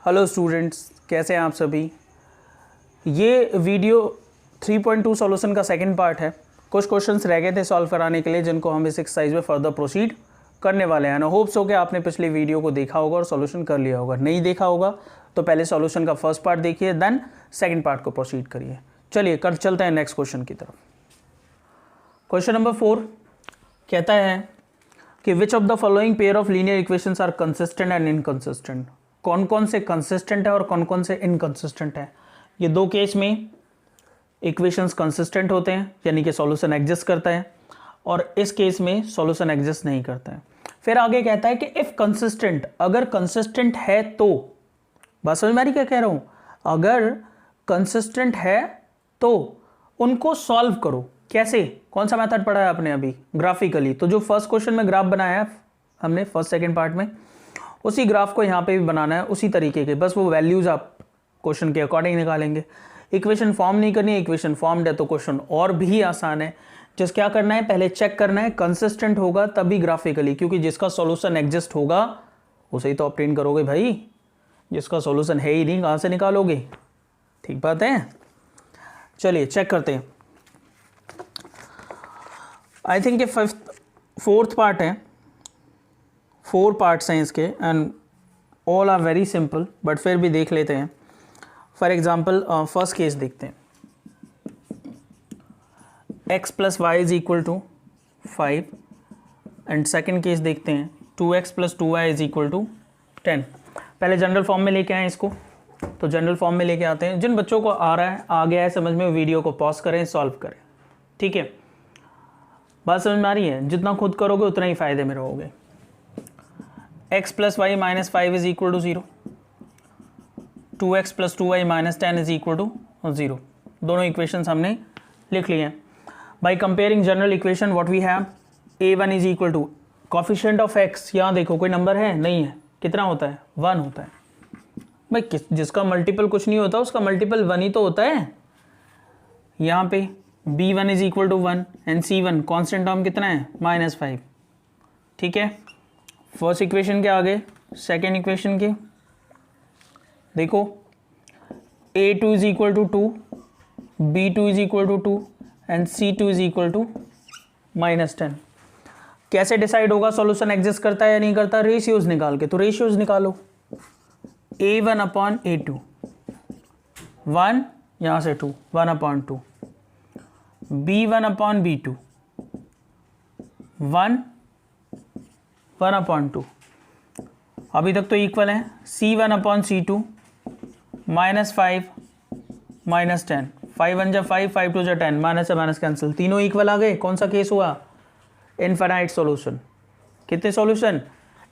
Hello students, कैसे हैं आप सभी। ये वीडियो 3.2 सॉल्यूशन का सेकंड पार्ट है। कुछ क्वेश्चंस रह गए थे सॉल्व कराने के लिए, जिनको हम इस एक्सरसाइज में फर्दर प्रोसीड करने वाले हैं। होप्स हो कि आपने पिछले वीडियो को देखा होगा और सॉल्यूशन कर लिया होगा। नहीं देखा होगा तो पहले सॉल्यूशन का फर्स्ट पार्ट देखिए, देन सेकेंड पार्ट को प्रोसीड करिए। चलिए कर चलते हैं नेक्स्ट क्वेश्चन की तरफ। क्वेश्चन नंबर 4 कहता है कि which of the following pair of linear equations are consistent and inconsistent. कौन कौन से कंसिस्टेंट है और कौन कौन से इनकंसिस्टेंट है। ये दो केस में इक्वेशंस कंसिस्टेंट होते हैं, यानी कि सॉल्यूशन एग्जिस्ट करता है, और इस केस में सॉल्यूशन एग्जिस्ट नहीं करता है। फिर आगे कहता है कि इफ कंसिस्टेंट, अगर कंसिस्टेंट है तो, बात समझ में आ रही क्या कह रहा हूं, अगर कंसिस्टेंट है तो उनको सॉल्व करो। कैसे, कौन सा मेथड पढ़ा है आपने अभी, ग्राफिकली। तो जो फर्स्ट क्वेश्चन में ग्राफ बनाया है हमने फर्स्ट सेकंड पार्ट में, उसी ग्राफ को यहाँ पे भी बनाना है उसी तरीके के, बस वो वैल्यूज आप क्वेश्चन के अकॉर्डिंग निकालेंगे। इक्वेशन फॉर्म नहीं करनी है, इक्वेशन फॉर्म्ड है तो क्वेश्चन और भी आसान है। जस्ट क्या करना है, पहले चेक करना है कंसिस्टेंट होगा तभी ग्राफिकली, क्योंकि जिसका सॉल्यूशन एग्जिस्ट होगा उसे ही तो ऑब्टेन करोगे भाई। जिसका सॉल्यूशन है ही नहीं, कहाँ से निकालोगे। ठीक बात है। चलिए चेक करते हैं। आई थिंक ये फोर्थ पार्ट है, 4 पार्ट्स हैं इसके, and all are very simple, but फिर भी देख लेते हैं। फॉर एग्जाम्पल फर्स्ट केस देखते हैं, x plus Y is equal to 5, and second case देखते हैं 2x plus 2y is equal to 10। पहले जनरल फॉर्म में लेके आए इसको, तो जनरल फॉर्म में लेके आते हैं। जिन बच्चों को आ रहा है, आ गया है समझ में, वीडियो को पॉज करें, सॉल्व करें। ठीक है, बात समझ में आ रही है। जितना खुद करोगे उतना ही फायदे में रहोगे। x plus Y minus 5 is equal to 0, 2x plus 2y minus 10 is equal to 0। दोनों इक्वेशंस हमने लिख लिए हैं। By comparing general equation what we have, a1 is equal to coefficient of x, यहाँ देखो कोई नंबर है नहीं है, कितना होता है 1 होता है भाई। जिसका मल्टीपल कुछ नहीं होता उसका मल्टीपल 1 ही तो होता है। यहाँ पे b1 is equal to 1 and c1 constant term कितना है -5। ठीक है, फर्स्ट इक्वेशन के आगे सेकेंड इक्वेशन के देखो, a2 is equal to 2, b2 is equal to 2 and c2 is equal to -10। कैसे डिसाइड होगा सॉल्यूशन एग्जिस्ट करता है या नहीं करता, रेशियोज निकाल के। तो रेशियोज निकालो, a1 अपॉन a2, 1 यहाँ से 2, 1 upon 2, b1 upon b2, 1 upon 2, अभी तक तो इक्वल है। c1 अपॉन c2, -5 -10, 5 1 जा 5, 5 2 जा 10, माइनस से माइनस कैंसिल, तीनों इक्वल आ गए। कौन सा केस हुआ, इनफाइनाइट सॉल्यूशन। कितने सॉल्यूशन,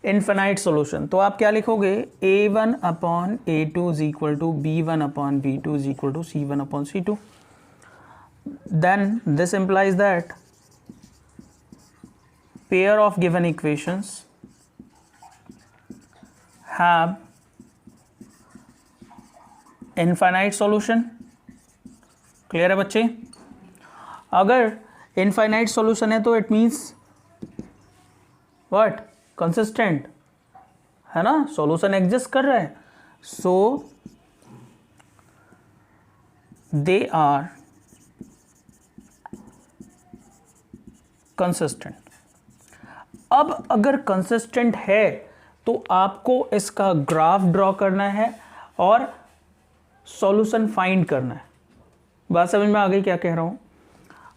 इनफाइनाइट सॉल्यूशन। तो आप क्या लिखोगे, a1 upon a2 is equal to b1 upon b2 is equal to c1 upon c2। Then this implies that pair of given equations have infinite solution। Clear है बच्चे। अगर infinite solution है तो it means what, consistent है ना, solution exist कर रहा है। सो दे आर कंसिस्टेंट। अब अगर कंसिस्टेंट है तो आपको इसका ग्राफ ड्रॉ करना है और सॉल्यूशन फाइंड करना है। बात समझ में आ गई क्या कह रहा हूं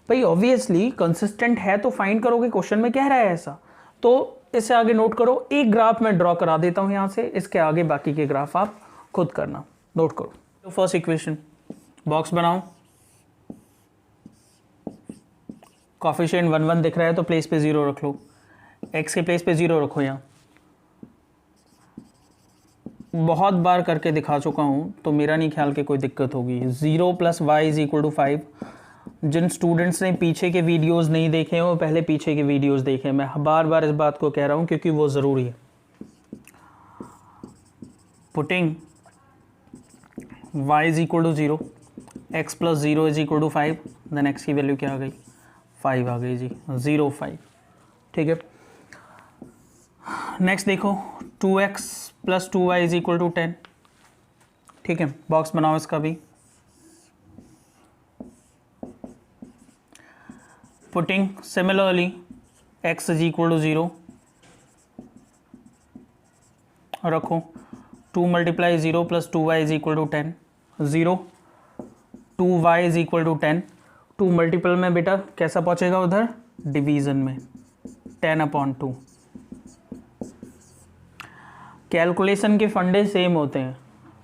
भाई। ऑब्वियसली कंसिस्टेंट है तो फाइंड करोगे, क्वेश्चन में कह रहा है ऐसा। तो इसे आगे नोट करो, एक ग्राफ मैं ड्रॉ करा देता हूं यहां से, इसके आगे बाकी के ग्राफ आप खुद करना, नोट करो। तो फर्स्ट इक्वेशन, बॉक्स बनाओ, कॉफिशिएंट 1 1 दिख रहा है तो प्लेस पे 0 रख लो, x के प्लेस पे 0 रखो। यहाँ बहुत बार करके दिखा चुका हूँ तो मेरा नहीं ख्याल कि कोई दिक्कत होगी। 0 plus Y is equal to 5। जिन स्टूडेंट्स ने पीछे के वीडियोस नहीं देखे हैं वो पहले पीछे के वीडियोस देखें। मैं बार बार इस बात को कह रहा हूँ क्योंकि वो ज़रूरी है। Putting y is equal to 0, x plus 0 is equal to 5, then x की वैल्यू क्या आ गई, 5 आ गई जी, 0 5। ठीक है, नेक्स्ट देखो 2x plus 2y is equal to 10, ठीक है, बॉक्स बनाओ इसका भी। Putting similarly x is equal to 0 रखो, 2 multiply 0 plus 2y is equal to 10, 0 2y is equal to 10, 2 multiple में बेटा कैसा पहुंचेगा उधर, डिवीजन में 10/2। कैलकुलेशन के फंडे सेम होते हैं,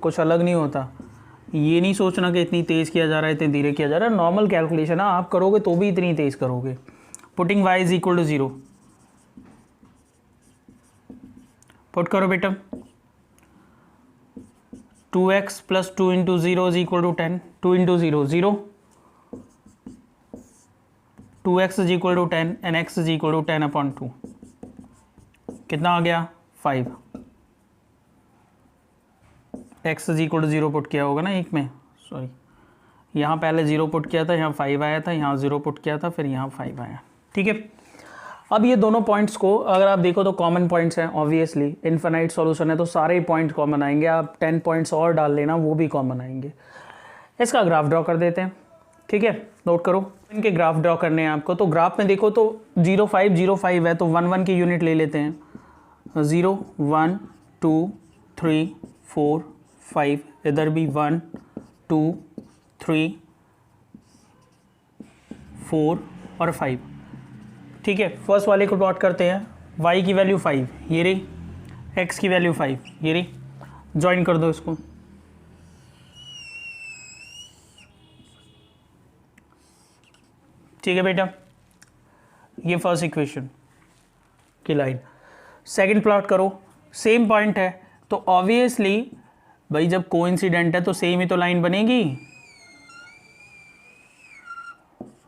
कुछ अलग नहीं होता। ये नहीं सोचना कि इतनी तेज़ किया जा रहा है, इतनी धीरे किया जा रहा है। नॉर्मल कैलकुलेशन है, आप करोगे तो भी इतनी तेज़ करोगे। Putting y is equal to 0, put करो बेटा, 2x plus 2 into 0 is equal to 10, 2 into 0 0, 2x is equal to 10 and x is equal to 10/2। कितना आ गया, 5। x is equal to 0 put किया होगा ना एक में, सॉरी यहाँ पहले 0 पुट किया था, यहाँ 5 आया था, यहाँ 0 पुट किया था, फिर यहाँ 5 आया। ठीक है, अब ये दोनों पॉइंट्स को अगर आप देखो तो कॉमन पॉइंट्स हैं। ऑब्वियसली इनफाइनाइट सॉल्यूशन है तो सारे पॉइंट कॉमन आएंगे, आप 10 पॉइंट्स और डाल लेना वो भी कॉमन आएंगे। इसका ग्राफ ड्रॉ कर देते हैं। ठीक है, नोट करो, इनके ग्राफ ड्रॉ करने हैं आपको। तो ग्राफ में देखो तो 0 5 0 5 है, तो 1 1 की यूनिट ले लेते हैं। 0 1 2 3 4 5, इधर भी 1 2 3 4 और 5। ठीक है, फर्स्ट वाले को प्लॉट करते हैं। y की वैल्यू 5 ये रही, x की वैल्यू 5 ये रही, ज्वाइन कर दो इसको। ठीक है बेटा, ये फर्स्ट इक्वेशन की लाइन। सेकंड प्लॉट करो, सेम पॉइंट है तो ऑब्वियसली भाई जब कोइंसिडेंट है तो सेम ही तो लाइन बनेगी।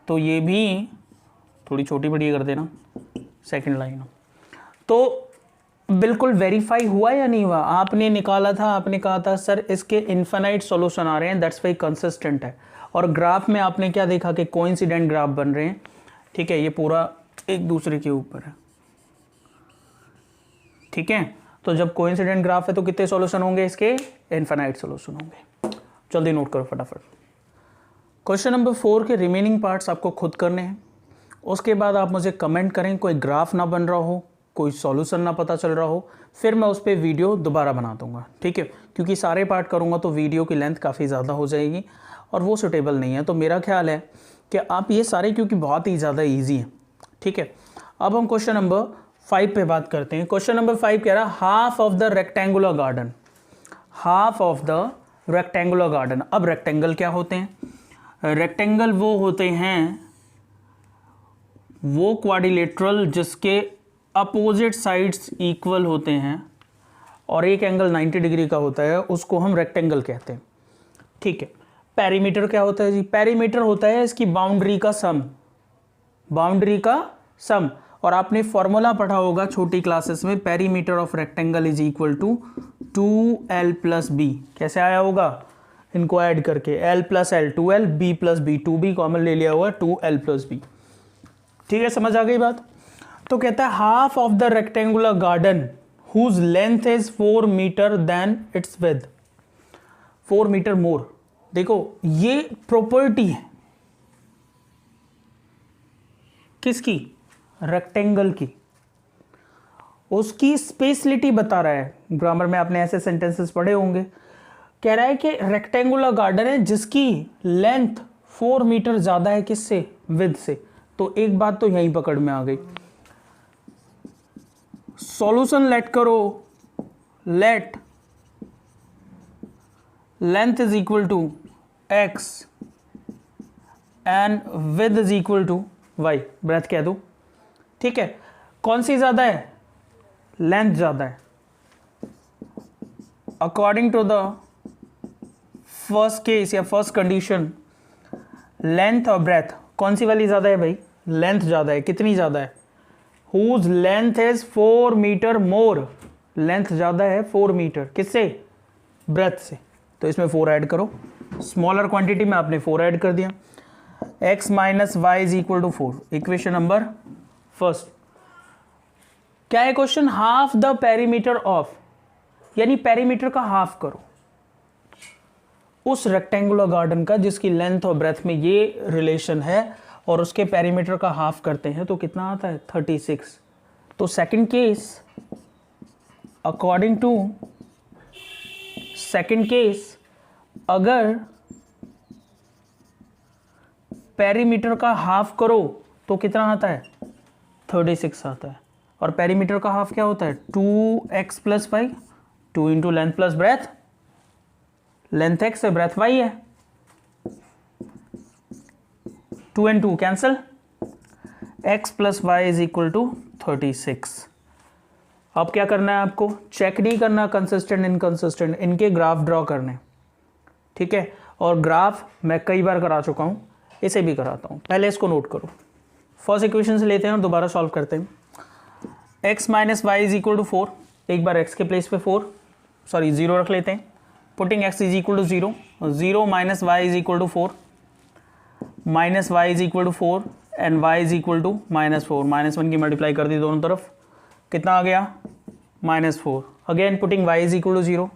तो ये भी थोड़ी छोटी बड़ी कर देना, सेकंड लाइन। तो बिल्कुल वेरीफाई हुआ या नहीं हुआ, आपने निकाला था, आपने कहा था सर इसके इनफाइनाइट सॉल्यूशन आ रहे हैं, दैट्स वाई कंसिस्टेंट है। और ग्राफ में आपने क्या देखा कि कोइंसिडेंट ग्राफ बन रहे हैं। ठीक है, ये पूरा एक दूसरे के ऊपर है। ठीक है, तो जब कोइंसिडेंट ग्राफ है तो कितने सॉल्यूशन होंगे इसके, इनफाइनाइट सॉल्यूशन होंगे। जल्दी नोट करो फटाफट। क्वेश्चन नंबर 4 के रिमेनिंग पार्ट्स आपको खुद करने हैं। उसके बाद आप मुझे कमेंट करें कोई ग्राफ ना बन रहा हो, कोई सॉल्यूशन ना पता चल रहा हो, फिर मैं उस पर वीडियो दोबारा बना दूंगा। ठीक है, क्योंकि सारे पार्ट करूंगा तो वीडियो की लेंथ काफ़ी ज़्यादा हो जाएगी और वो सुटेबल नहीं है। तो मेरा ख्याल है कि आप ये सारे, क्योंकि बहुत ही ज़्यादा ईजी हैं। ठीक है, अब हम क्वेश्चन नंबर 5 पे बात करते हैं। क्वेश्चन नंबर 5 कह रहा है half of the rectangular garden, half of the rectangular garden. अब रेक्टेंगल क्या होते हैं, रेक्टेंगल वो होते हैं वो क्वाड्रिलेटरल जिसके अपोजिट साइड्स इक्वल होते हैं और एक एंगल 90 डिग्री का होता है, उसको हम रेक्टेंगल कहते हैं। ठीक है, पेरीमीटर क्या होता है जी, पेरीमीटर होता है इसकी बाउंड्री का सम, बाउंड्री का सम। और आपने फॉर्मूला पढ़ा होगा छोटी क्लासेस में, perimeter of rectangle is equal to 2l plus B. कैसे आया होगा, इनको ऐड करके l plus L 2l, b plus B 2b common ले लिया हुआ 2l प्लस बी। ठीक है, समझ आ गई बात। तो कहता है half of the rectangular garden whose length is 4 metre then its width, 4 metre more. देखो ये प्रॉपर्टी है किसकी, रेक्टेंगल की, उसकी स्पेशलिटी बता रहा है। ग्रामर में आपने ऐसे सेंटेंसेस पढ़े होंगे। कह रहा है कि रेक्टेंगुलर गार्डन है जिसकी लेंथ 4 मीटर ज़्यादा है किससे, विड्थ से। तो एक बात तो यहीं पकड़ में आ गई। सॉल्यूशन लेट करो, let length is equal to x and width is equal to y, breadth कह दो। ठीक है, कौन सी ज़्यादा है, लेंथ ज़्यादा है। According to the first case या फर्स्ट कंडीशन, लेंथ और ब्रेथ कौन सी वाली ज़्यादा है भाई, लेंथ ज़्यादा है। कितनी ज़्यादा है, whose length is 4 metre more, length ज़्यादा है 4 मीटर, किससे, ब्रेथ से। तो इसमें 4 ऐड करो, स्मॉलर क्वांटिटी में आपने 4 ऐड कर दिया। x minus Y is equal to 4, equation number first. क्या है question, half the perimeter of, यानी पेरीमीटर का हाफ करो। उस रेक्टेंगुलर गार्डन का जिसकी लेंथ और ब्रेथ में ये रिलेशन है और उसके पेरीमीटर का हाफ करते हैं तो कितना आता है 36। तो second case, according to second case, अगर पेरीमीटर का हाफ करो तो कितना आता है 36 आता है। और पेरीमीटर का हाफ क्या होता है 2x plus Y, 2 into length plus breadth, length x है ब्रेथ y है, 2 and 2 cancel, x plus Y is equal to 36। अब क्या करना है आपको, चेक नहीं करना कंसिस्टेंट इनकंसिस्टेंट, इनके ग्राफ ड्रॉ करने, ठीक है। और ग्राफ मैं कई बार करा चुका हूं, इसे भी कराता हूं, पहले इसको नोट करो। फर्स्ट इक्वेशन से लेते हैं और दोबारा सॉल्व करते हैं। x minus Y is equal to 4, एक बार x के प्लेस पे 0 रख लेते हैं। Putting x is equal to 0, 0 minus Y is equal to 4, minus Y is equal to 4 and y is equal to -4, -1 की मल्टीप्लाई कर दी दोनों तरफ, कितना आ गया -4। Again putting y is equal to 0,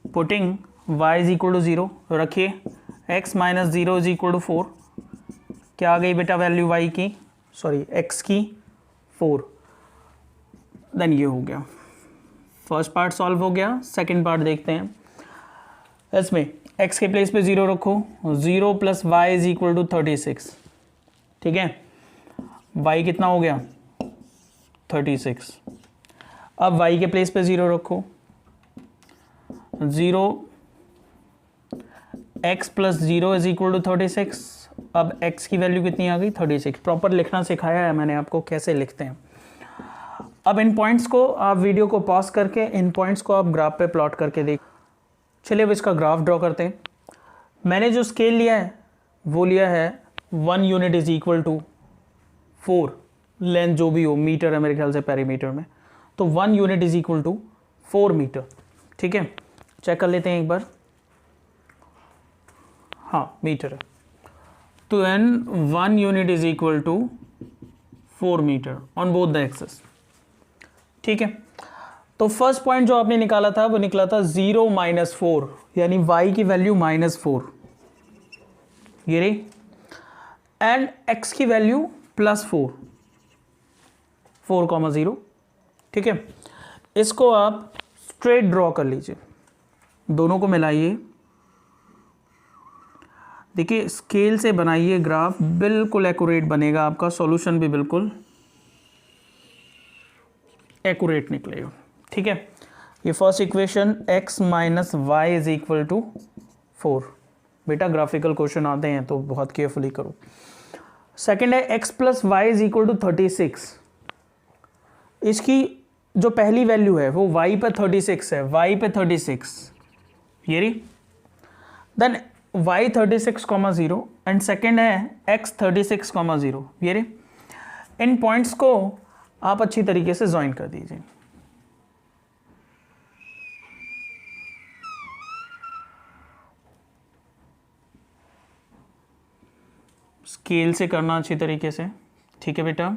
putting y is equal to 0 रखिए, x minus 0 is equal to 4, क्या आ गई बेटा वैल्यू y की, सॉरी x की 4। देन ये हो गया, फर्स्ट पार्ट सॉल्व हो गया। सेकंड पार्ट देखते हैं। इसमें x के प्लेस पे 0 रखो, 0 plus Y is equal to 36, ठीक है। y कितना हो गया 36। अब y के प्लेस पे 0 रखो, 0 x plus 0 is equal to 36। अब x की वैल्यू कितनी आ गई 36। प्रॉपर लिखना सिखाया है मैंने आपको कैसे लिखते हैं। अब इन पॉइंट्स को आप वीडियो को पॉज करके इन पॉइंट्स को आप ग्राफ पे प्लॉट करके देख। चलिए अब इसका ग्राफ ड्रॉ करते हैं। मैंने जो स्केल लिया है वो लिया है 1 unit is equal to 4, length जो भी हो, मीटर है मेरे ख्याल से पेरीमीटर में, तो 1 unit is equal to 4 metre, ठीक है। चेक कर लेते हैं एक बार, हाँ मीटर है, तो an 1 unit is equal to 4 metre on both the axes, ठीक है। तो फर्स्ट पॉइंट जो आपने निकाला था वो निकला था 0 माइनस 4, यानी y की वैल्यू -4, ये रही, एंड x की वैल्यू +4, 4,0, ठीक है। इसको आप स्ट्रेट ड्रॉ कर लीजिए, दोनों को मिलाइए, देखिए स्केल से बनाइए ग्राफ, बिल्कुल एक्यूरेट बनेगा आपका, सॉल्यूशन भी बिल्कुल एक्यूरेट निकलेगा, ठीक है। ये first equation x minus Y is equal to 4, बेटा ग्राफिकल क्वेश्चन आते हैं तो बहुत केयरफुली करो। सेकंड है x plus Y is equal to 36। इसकी जो पहली वैल्यू है वो y पे 36 है, y पे 36, ये रही, देन y 36,0 एंड सेकेंड है x 36,0, ये रही। इन पॉइंट्स को आप अच्छी तरीके से ज्वाइन कर दीजिए। स्केल से करना अच्छी तरीके से, ठीक है बेटा।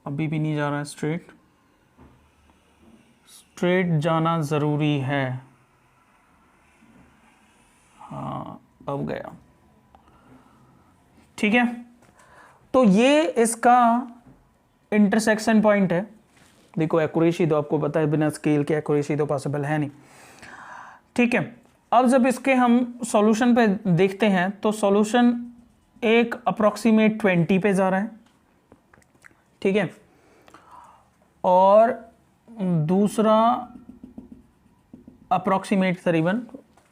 अभी भी नहीं जा रहा है स्ट्रेट, स्ट्रेट जाना ज़रूरी है, हाँ अब गया, ठीक है। तो ये इसका इंटरसेक्शन पॉइंट है। देखो एक्यूरेसी तो आपको पता है, बिना स्केल के एक्यूरेसी तो पॉसिबल है नहीं, ठीक है। अब जब इसके हम सॉल्यूशन पे देखते हैं तो सॉल्यूशन एक अप्रॉक्सीमेट 20 पे जा रहा है, ठीक है, और दूसरा अप्रॉक्सीमेट करीबन,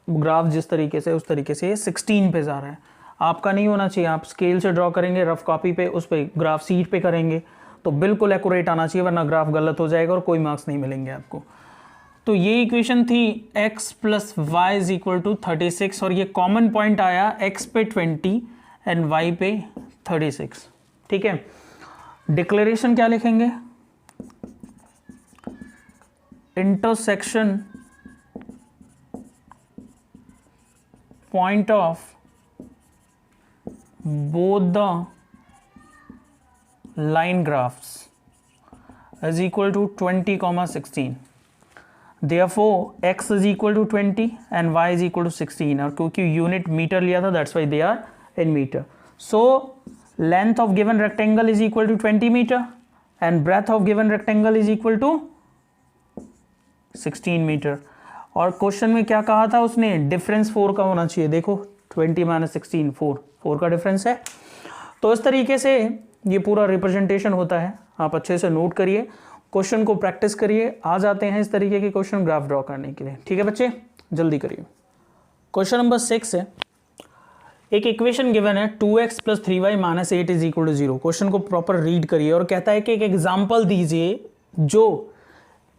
ग्राफ जिस तरीके से उस तरीके से 16 पे जा रहा है। आपका नहीं होना चाहिए, आप स्केल से ड्रॉ करेंगे रफ कॉपी पे, उस पे ग्राफ सीट पे करेंगे तो बिल्कुल एक्यूरेट आना चाहिए, वरना ग्राफ गलत हो जाएगा और कोई मार्क्स नहीं मिलेंगे आपको। तो ये इक्वेशन थी x plus Y is equal to 36, और ये कॉमन पॉइंट आया x पे 20 एंड y पे 36, ठीक है। डिक्लेरेशन क्या लिखेंगे, intersection point of both the line graphs is equal to 20, 16. Therefore x is equal to 20 and y is equal to 16. और क्योंकि यूनिट मीटर लिया था that's why they are in meter. So length of given rectangle is equal to 20 meter and breadth of given rectangle is equal to 16 metre. और question में क्या कहा था उसने, डिफरेंस 4 का होना चाहिए. देखो 20 माइनस 16 4 का डिफरेंस है. तो इस तरीके से ये पूरा रिप्रेजेंटेशन होता है. आप अच्छे से नोट करिए, क्वेश्चन को प्रैक्टिस करिए. आ जाते हैं इस तरीके के क्वेश्चन ग्राफ ड्रॉ करने के लिए. ठीक है बच्चे, जल्दी करिए. क्वेश्चन नंबर 6 है. एक इक्वेशन गिवन है 2x plus 3y minus 8 is equal to 0. Question को प्रॉपर रीड करिए और कहता है कि एक एग्जाम्पल दीजिए जो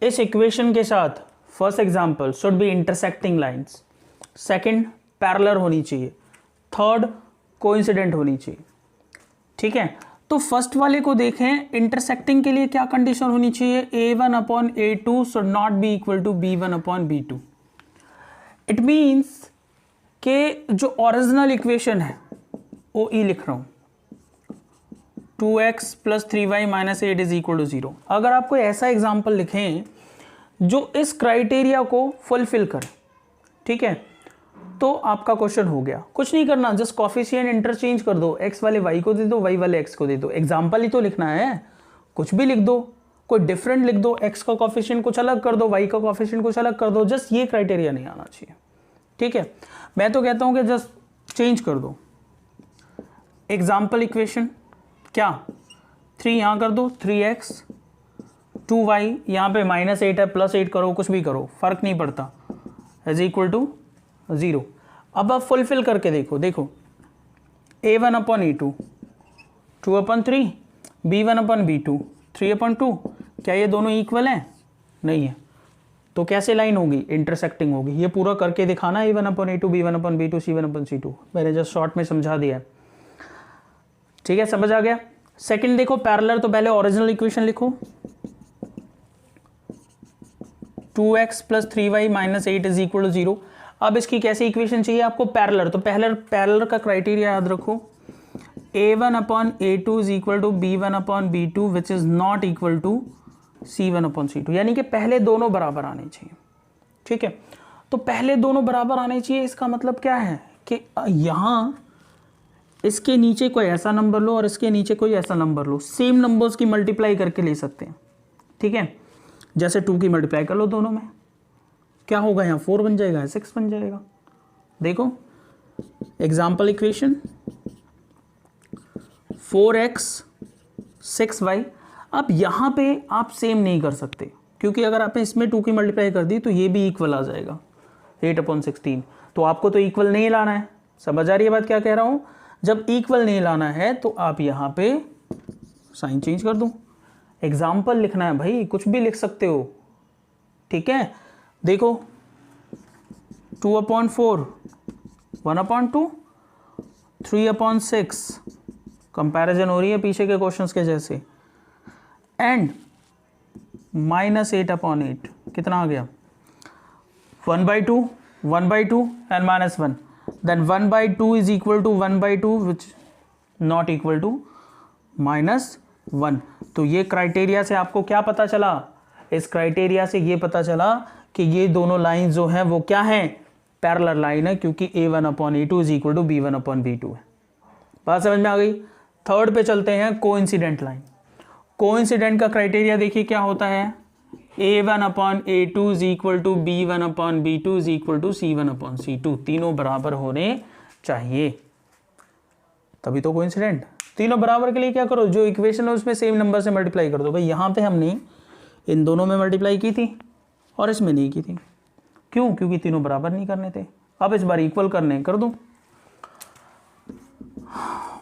इस इक्वेशन के साथ, first example should be intersecting lines, second parallel होनी चाहिए, थर्ड कोइंसिडेंट होनी चाहिए. ठीक है, तो फर्स्ट वाले को देखें. इंटरसेक्टिंग के लिए क्या कंडीशन होनी चाहिए, a1 upon a2 should not be equal to b1 upon b2. It means कि जो ओरिजिनल इक्वेशन है वो ई लिख रहा हूं, 2x plus 3y minus 8 is equal to 0. अगर आप कोई ऐसा एग्जाम्पल लिखें जो इस क्राइटेरिया को फुलफिल करे, ठीक है, तो आपका क्वेश्चन हो गया. कुछ नहीं करना, जस्ट कॉफिशिएंट इंटरचेंज कर दो. x वाले y को दे दो, y वाले x को दे दो. एग्जाम्पल ही तो लिखना है, कुछ भी लिख दो, कोई डिफरेंट लिख दो. x का कॉफिशिएंट कुछ अलग कर दो, y का कॉफिशिएंट कुछ अलग कर दो. जस्ट ये क्राइटेरिया नहीं आना चाहिए. ठीक है, मैं तो कहता हूं कि जस्ट चेंज कर दो. एग्जाम्पल इक्वेशन क्या, 3 यहां कर दो, 3x 2y, यहां पे माइनस 8 है, प्लस 8 करो, कुछ भी करो, फर्क नहीं पड़ता, इज इक्वल टू 0. अब आप फुलफिल करके देखो. देखो a1 upon a2 2 upon 3, b1 upon b2 3 upon 2. क्या ये दोनों इक्वल हैं? नहीं है. तो कैसे लाइन होगी, इंटरसेक्टिंग होगी. ये पूरा करके दिखाना, a1 upon a2 b1 upon b2 c1 upon c2. मैंने जस्ट शॉर्ट में समझा दिया. ठीक है, समझ आ गया. सेकंड देखो पैरेलल, तो पहले ओरिजिनल इक्वेशन लिखो, 2x plus 3y minus 8 is equal to 0. अब इसकी कैसी इक्वेशन चाहिए आपको, पैरेलल. तो पैरेलल का क्राइटेरिया याद रखो, a1 upon a2 is equal to b1 upon b2 which is not equal to c1 upon c2. यानी कि पहले दोनों बराबर आने चाहिए. ठीक है, तो पहले दोनों बराबर आने चाहिए. इसका मतलब क्या है कि यहाँ इसके नीचे कोई ऐसा नंबर लो और इसके नीचे कोई ऐसा नंबर लो, सेम नंबर्स की मल्टीप्लाई करके ले सकते हैं. ठीक है, जैसे 2 की मल्टीप्लाई कर लो दोनों में, क्या होगा, यहाँ 4 बन जाएगा, 6 बन जाएगा. देखो एग्जाम्पल इक्वेशन 4x 6y. अब यहाँ पे आप सेम नहीं कर सकते, क्योंकि अगर आपने इसमें 2 की मल्टीप्लाई कर दी तो ये भी इक्वल आ जाएगा 8 अपॉन 16. तो आपको तो इक्वल नहीं लाना है. समझ आ रही है बात क्या कह रहा हूँ. जब इक्वल नहीं लाना है तो आप यहाँ पे साइन चेंज कर दो. एग्जाम्पल लिखना है भाई, कुछ भी लिख सकते हो. ठीक है, देखो 2 अपॉन 4 1 अपॉन 2 3 अपॉन 6, कंपैरिजन हो रही है पीछे के क्वेश्चंस के जैसे, एंड माइनस 8 अपॉन 8 कितना आ गया, 1/2 1/2 and minus 1. Then 1/2 is equal to 1/2 which not equal to minus 1. तो ये क्राइटेरिया से आपको क्या पता चला, इस क्राइटेरिया से ये पता चला कि ये दोनों लाइन जो हैं वो क्या हैं, पैरेलल लाइन है, क्योंकि a1 upon a2 is equal to b1 upon b2 है. बात समझ में आ गई. थर्ड पे चलते हैं, कोइंसिडेंट लाइन. कोइंसिडेंट का क्राइटेरिया देखिए क्या होता है, a1 upon a2 is equal to b1 upon b2 is equal to c1 upon c2. तीनों बराबर होने चाहिए, तभी तो कोइंसिडेंट. तीनों बराबर के लिए क्या करो, जो इक्वेशन है उसमें सेम नंबर से मल्टीप्लाई कर दो. भाई यहाँ पे हमने इन दोनों में मल्टीप्लाई की थी और इसमें नहीं की थी. क्यों, क्योंकि तीनों बराबर नहीं करने थे. अब इस बार इक्वल करने कर दो.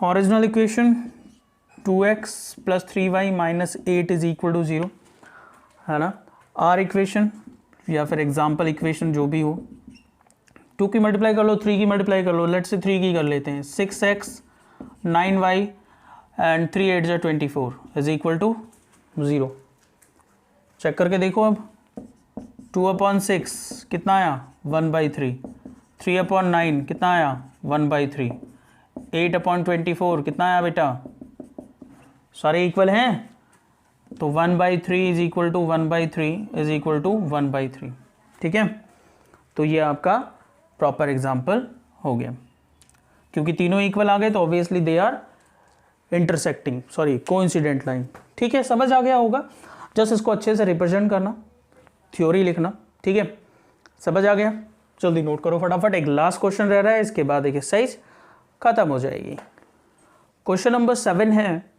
Original equation 2x plus 3y minus 8 is equal to 0 है ना. आर इक्वेशन या फिर एग्जाम्पल इक्वेशन जो भी हो, 2 की मल्टीप्लाई कर लो, 3 की मल्टीप्लाई कर लो. लेट्स से 3 की कर लेते हैं, 6x 9y एंड 3 8 जा 24 इज इक्वल टू 0. चेक करके देखो. अब 2 अपॉन 6 कितना आया, 1/3. 3 अपॉन 9 कितना आया, 1/3. 8 अपॉन 24 कितना आया बेटा, सारे इक्वल हैं, तो 1/3 is equal to 1/3 is equal to 1/3। ठीक है, तो ये आपका प्रॉपर एग्जाम्पल हो गया। क्योंकि तीनों इक्वल आ गए तो obviously they are intersecting, sorry coincident line. ठीक है, समझ आ गया होगा। जस्ट इसको अच्छे से रिप्रेजेंट करना, थ्योरी लिखना। ठीक है, समझ आ गया, जल्दी नोट करो फटाफट। एक लास्ट क्वेश्चन रह रहा है, इसके बाद एक एक्सरसाइज खत्म हो जाएगी। क्वेश्चन नंबर 7 है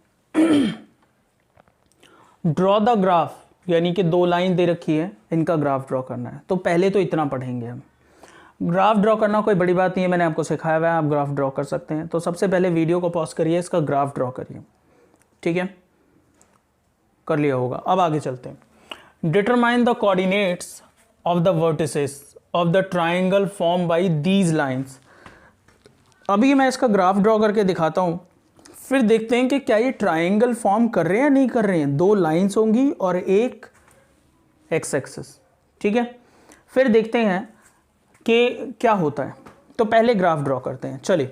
ड्रॉ द ग्राफ, यानी कि 2 लाइन दे रखी है, इनका ग्राफ ड्रॉ करना है। तो पहले तो इतना पढ़ेंगे हम। ग्राफ ड्रॉ करना कोई बड़ी बात नहीं है, मैंने आपको सिखाया हुआ है, आप ग्राफ ड्रॉ कर सकते हैं। तो सबसे पहले वीडियो को पॉज करिए, इसका ग्राफ ड्रॉ करिए। ठीक है, कर लिया होगा। अब आगे चलते हैं। Determine the coordinates of the vertices of the triangle form by these lines. अभी मैं इसका ग्राफ ड्रॉ करके दिखाता हूँ, फिर देखते हैं कि क्या ये ट्राइंगल फॉर्म कर रहे हैं या नहीं कर रहे हैं। 2 लाइंस होंगी और एक एक्स एक्सिस। ठीक है, फिर देखते हैं कि क्या होता है। तो पहले ग्राफ ड्रॉ करते हैं। चलिए,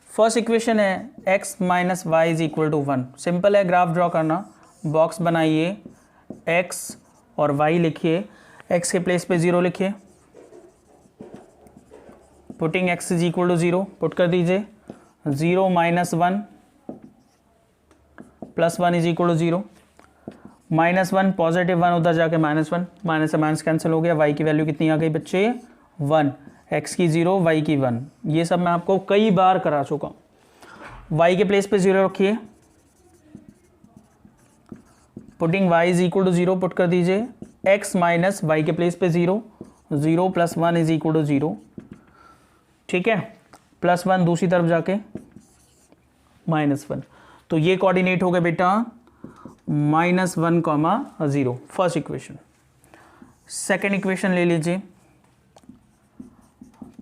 फर्स्ट इक्वेशन है x minus Y is equal to 1। Simple है ग्राफ ड्रॉ करना। बॉक्स बनाइए, x और y लिखिए, x के प्लेस पे 0 लिखिए, putting x is equal to 0 put कर दीजिए। 0 minus 1 plus 1 is equal to 0। -1 positive 1 उधर जाके -1, माइनस से माइनस कैंसिल हो गया। y की वैल्यू कितनी आ गई बच्चे? 1। x की 0, y की 1। ये सब मैं आपको कई बार करा चुका हूँ। y के प्लेस पे 0 रखिए, putting y is equal to 0 put कर दीजिए। x माइनस y के प्लेस पे 0, 0 प्लस 1 इज इक्वल टू 0। ठीक है, प्लस 1 दूसरी तरफ जाके -1। तो ये कोऑर्डिनेट हो गए बेटा -1, 0। First equation. सेकेंड इक्वेशन ले लीजिए,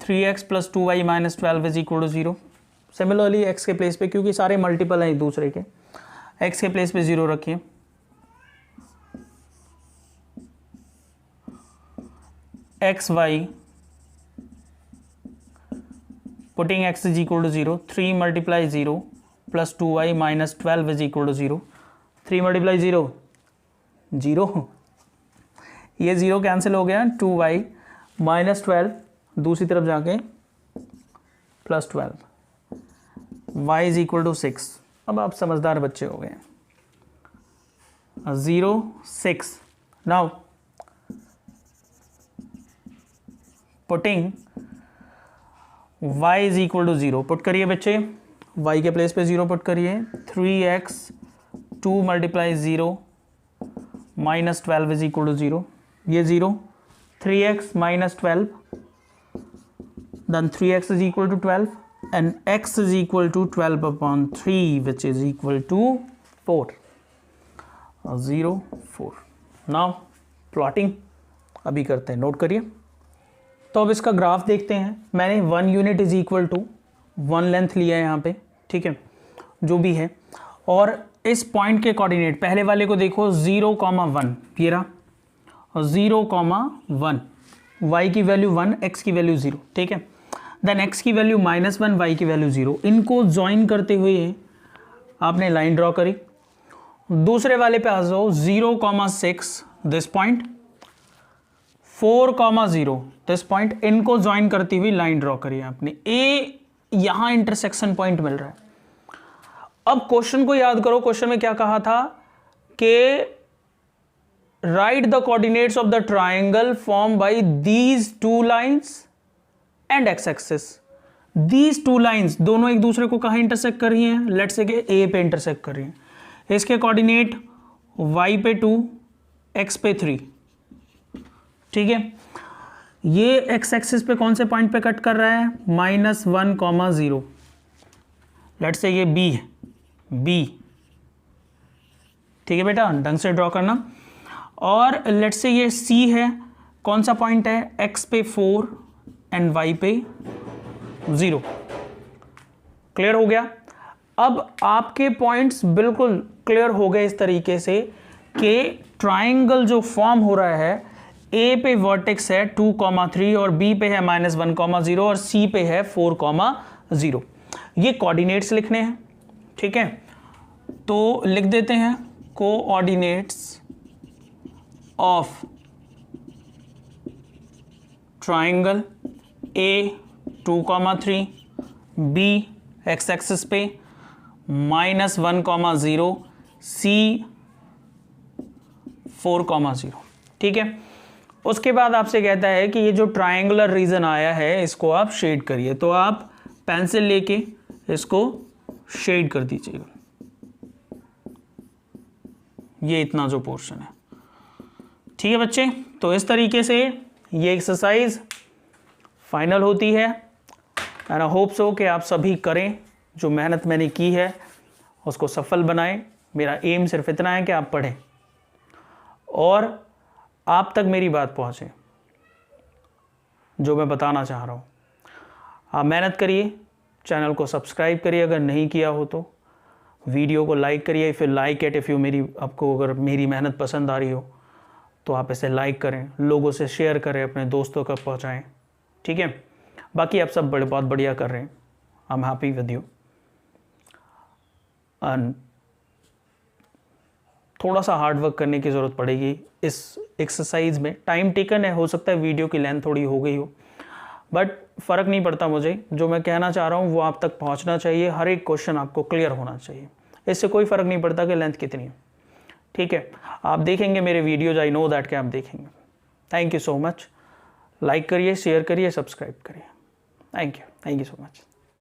3x plus 2y minus 12 is equal to 0। Similarly x के प्लेस पे, क्योंकि सारे मल्टीपल हैं एक दूसरे के, x के प्लेस पे 0 रखिए। xy putting x is equal to 0, 3 multiply 0 plus 2y minus 12 is equal to 0। 3 multiply 0, 0, ये 0 कैंसिल हो गया। 2y माइनस 12 दूसरी तरफ जाके plus 12, y is equal to 6। अब आप समझदार बच्चे हो गए। 0, 6। Now putting y is equal to 0 put करिए बच्चे, y के प्लेस पे 0 पुट करिए। 3x 2 multiply 0 minus 12 is equal to 0, ये 0। 3x minus 12, then 3x is equal to 12 and x is equal to 12 upon 3 which is equal to 4, 0, 4। now plotting अभी करते हैं, note करिए। तो अब इसका ग्राफ देखते हैं। मैंने 1 unit is equal to 1 length लिया है यहाँ पे, ठीक है, जो भी है। और इस पॉइंट के कोऑर्डिनेट, पहले वाले को देखो 0,1, ये रहा, और 0,1, y की वैल्यू 1, x की वैल्यू 0। ठीक है, देन x की वैल्यू -1, y की वैल्यू 0। इनको ज्वाइन करते हुए आपने लाइन ड्रॉ करी। दूसरे वाले पे आ जाओ, 0,6 दिस पॉइंट, 4,0 दिस पॉइंट। इनको ज्वाइन करती हुई लाइन ड्रॉ करी आपने। ए यहां इंटरसेक्शन पॉइंट मिल रहा है। अब क्वेश्चन को याद करो, क्वेश्चन में क्या कहा था कि right the coordinates of the triangle form by these 2 lines and x axis. These 2 lines दोनों एक दूसरे को कहां इंटरसेक्ट कर रही हैं? लेट्स से कि ए पे इंटरसेक्ट कर रही हैं। इसके कोऑर्डिनेट y पे 2, x पे 3। ठीक है, ये एक्स एक्सिस पे कौन से पॉइंट पे कट कर रहा है? -1,0। लेट्स से ये b है, b। ठीक है बेटा, ढंग से ड्रॉ करना। और लेट्स से ये c है, कौन सा पॉइंट है? x पे 4 एंड y पे 0। क्लियर हो गया? अब आपके पॉइंट्स बिल्कुल क्लियर हो गए इस तरीके से कि ट्राइंगल जो फॉर्म हो रहा है, ए पे वर्टेक्स है 2,3 और बी पे है -1,0 और सी पे है 4,0। ये कोऑर्डिनेट्स लिखने हैं। ठीक है, तो लिख देते हैं coordinates of triangle A 2,3, B x axis पे -1,0, सी 4,0। ठीक है। उसके बाद आपसे कहता है कि ये जो ट्रायंगुलर रीजन आया है इसको आप शेड करिए, तो आप पेंसिल लेके इसको शेड कर दीजिएगा। ये इतना जो पोर्शन है, ठीक है बच्चे। तो इस तरीके से ये एक्सरसाइज फाइनल होती है एंड आई होप सो कि आप सभी करें, जो मेहनत मैंने की है उसको सफल बनाएं। मेरा एम सिर्फ इतना है कि आप पढ़ें और आप तक मेरी बात पहुंचे, जो मैं बताना चाह रहा हूं। आप मेहनत करिए, चैनल को सब्सक्राइब करिए अगर नहीं किया हो तो, वीडियो को लाइक करिए, फिर लाइक इट इफ़ यू आपको अगर मेरी मेहनत पसंद आ रही हो तो आप इसे लाइक करें, लोगों से शेयर करें, अपने दोस्तों तक पहुंचाएं। ठीक है। बाकी आप सब बहुत बढ़िया कर रहे हैं, I am happy with you. And थोड़ा सा हार्ड वर्क करने की ज़रूरत पड़ेगी इस एक्सरसाइज में, टाइम टेकन है, हो सकता है वीडियो की लेंथ थोड़ी हो गई हो, बट फ़र्क नहीं पड़ता मुझे। जो मैं कहना चाह रहा हूँ वो आप तक पहुँचना चाहिए, हर एक क्वेश्चन आपको क्लियर होना चाहिए, इससे कोई फ़र्क नहीं पड़ता कि लेंथ कितनी है। ठीक है। आप देखेंगे मेरे वीडियोज, आई नो दैट कि आप देखेंगे। Thank you so much. Like करिए, शेयर करिए, सब्सक्राइब करिए। Thank you so much.